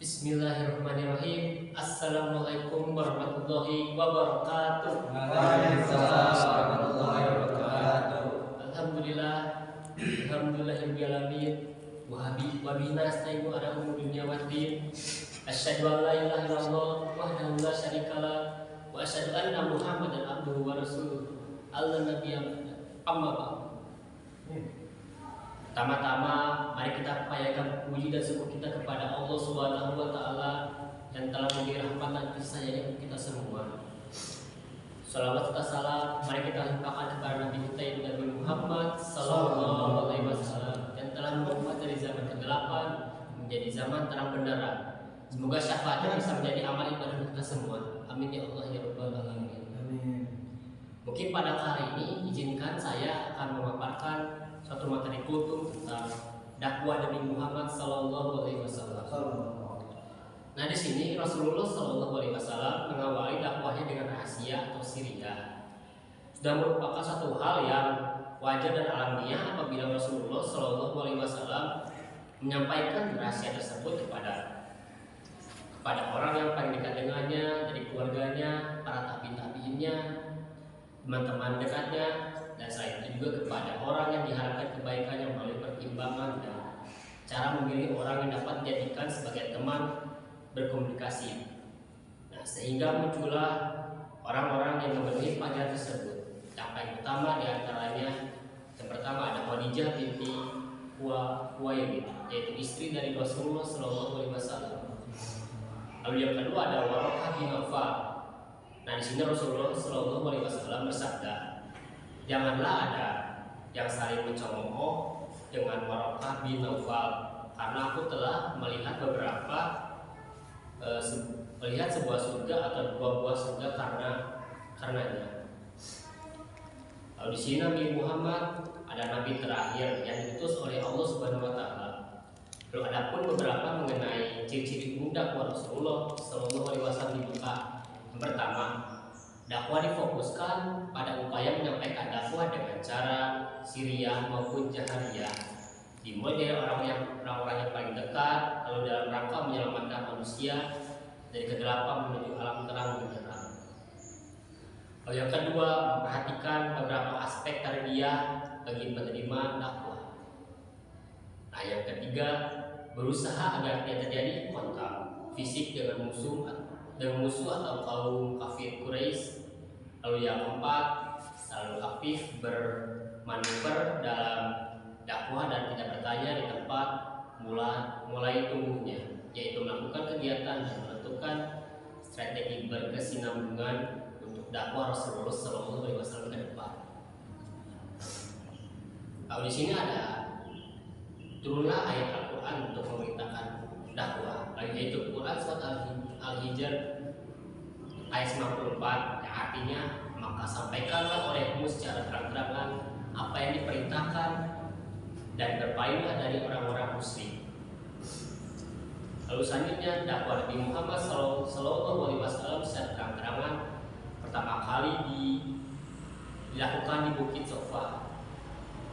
Bismillahirrahmanirrahim. Assalamualaikum warahmatullahi wabarakatuh. Waalaikumsalam warahmatullahi wabarakatuh. Alhamdulillah, alhamdulillahirabbil alamin. Wa bihi nasta'inu ala umuri dunya waddin. Asyhadu an la ilaha illallah wahdahu la syarikalah wa asyhadu anna Muhammadan abduhu wa rasuluh. Al-nabiyyu amma ba'd. Pertama-tama, mari kita upayakan puji dan syukur kita kepada Allah Subhanahu wa Ta'ala yang telah memberi rahmat dan kasih sayangnya untuk kita semua. Salawat serta salam, mari kita limpahkan kepada Nabi kita Nabi Muhammad Sallallahu Alaihi Wasallam yang telah membuat dari zaman kegelapan menjadi zaman terang benderang. Semoga syafaatnya bisa menjadi amal ibadah kita semua. Amin ya Allah ya Rabbal Alamin. Amin. Mungkin pada hari ini izinkan saya akan memaparkan suatu materi kultum tentang dakwah Nabi Muhammad Sallallahu Alaihi Wasallam. Nah di sini Rasulullah Sallallahu Alaihi Wasallam mengawali dakwahnya dengan rahasia atau siriyah. Sudah merupakan satu hal yang wajar dan alamiah apabila Rasulullah Sallallahu Alaihi Wasallam menyampaikan rahasia tersebut kepada orang yang paling dekat dengannya, dari keluarganya, para tabi'innya, teman-teman dekatnya, dan selain itu juga kepada orang yang diharapkan kebaikannya melalui pertimbangan dan cara memilih orang yang dapat dijadikan sebagai teman berkomunikasi. Nah, sehingga muncullah orang-orang yang memenuhi panggilan tersebut. Yang paling utama diantaranya yang pertama ada Khadijah binti Khuwailid, yaitu istri dari Rasulullah Shallallahu Alaihi Wasallam. Lalu yang kedua ada Waraqah bin Nawfal. Nah, di sini Rasulullah Shallallahu Alaihi Wasallam bersabda, janganlah ada yang saling mencemooh dengan Waraqah bin Nawfal, karena aku telah melihat melihat sebuah surga atau dua buah surga karenanya. Lalu di sini Nabi Muhammad ada nabi terakhir yang diutus oleh Allah Subhanahu Wa Taala. Lalu ada pun beberapa mengenai ciri-ciri dakwah Rasulullah Shallallahu Alaihi Wasallam dibuka. Yang pertama, dakwah difokuskan pada upaya menyampaikan dakwah dengan cara siriyah maupun jahriyah, dimulai dari orang-orang yang paling dekat, lalu dalam rangka menyelamatkan manusia dari kegelapan menuju alam terang benderang. Lalu yang kedua, memperhatikan beberapa aspek tarbiyah bagi penerima dakwah. Nah, yang ketiga, berusaha agar tidak terjadi kontak fisik dengan musuh atau kaum kafir Quraisy. Lalu yang keempat, selalu aktif bermanuver dalam dakwah dan tidak bertanya di tempat mulai tumbuhnya, yaitu melakukan kegiatan dan menentukan strategi berkesinambungan untuk dakwah Rasulullah Shallallahu Alaihi Wasallam ke depan. Lalu di sini ada turunlah ayat Al-Quran untuk memerintahkan dakwah, yaitu Quran surat Al-Hijr ayat 94 yang artinya, maka sampaikanlah olehmu secara terang-terangan apa yang diperintahkan dan berpalinglah dari orang-orang musyrik. Lalu selanjutnya dakwah Nabi Muhammad Sallallahu Alaihi Wasallam secara terang-terangan pertama kali dilakukan di Bukit Sofa.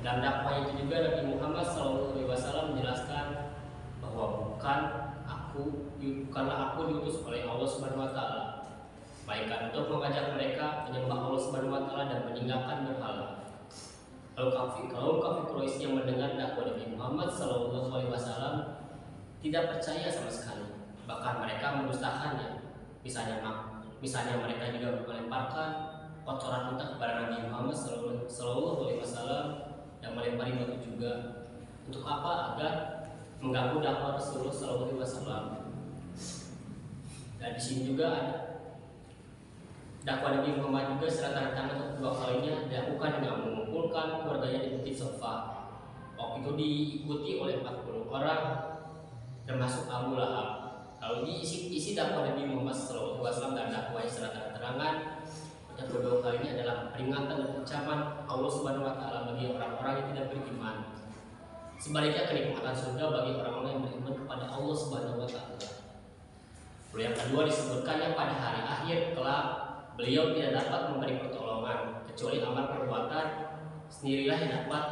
Dalam dakwah itu juga Nabi Muhammad Sallallahu Alaihi Wasallam menjelaskan bahwa bukanlah aku diutus oleh Allah Subhanahu Wa Taala, melainkan untuk mengajak mereka menyembah Allah Subhanahu Wa Taala dan meninggalkan berhala. Lalu kafir Quraisy yang mendengar dakwah Nabi Muhammad Sallallahu Alaihi Wasallam tidak percaya sama sekali, bahkan mereka mendustakannya. Misalnya mereka juga melemparkan kotoran unta kepada Nabi Muhammad Sallallahu Alaihi Wasallam dan melempari batu juga. Untuk apa? Agar mengganggu dakwah Rasulullah Sallallahu Alaihi Wasallam. Dan di sini juga ada dakwah Nabi Muhammad juga secara tanda-tanda untuk kedua kalinya dilakukan dengan mengumpulkan keluarganya di Bukit Sofa. Waktu itu diikuti oleh 40 orang termasuk Abu Lahab. Lalu isi dakwah Nabi Muhammad SAW dan dakwah secara terang-terangan yang kedua kalinya adalah peringatan dan ancaman Allah Subhanahu Wa Taala bagi orang-orang yang tidak beriman. Sebaliknya kenikmatan surga bagi orang-orang yang beriman kepada Allah Subhanahu Wa Taala. Lalu yang kedua disebutkannya pada hari akhir kelak beliau tidak dapat memberi pertolongan kecuali amal perbuatan sendirilah yang dapat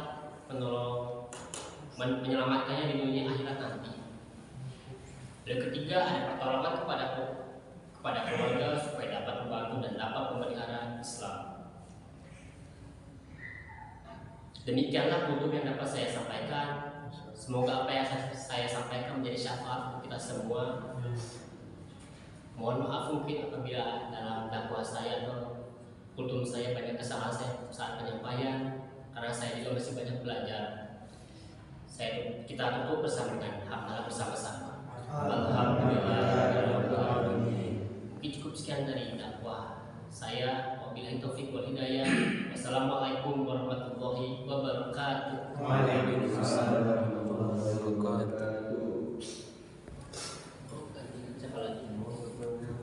menyelamatkannya di dunia akhirat nanti. Dan ketiga, ada pertolongan kepada keluarga supaya dapat membantu dan dapat memelihara Islam. Demikianlah kultum yang dapat saya sampaikan. Semoga apa yang saya sampaikan menjadi syafaat untuk kita semua. Mohon maaf mungkin apabila dalam dakwah saya atau kultum saya banyak kesalahan saya saat penyampaian, karena saya juga masih banyak belajar. Kita tutup bersama dengan hamdalah bersama-sama. Alhamdulillah. Mungkin cukup sekian dari dakwah saya. Wabillahi taufiq wal hidayah. Wassalamualaikum warahmatullahi wabarakatuh. Waalaikumsalam warahmatullahi wabarakatuh.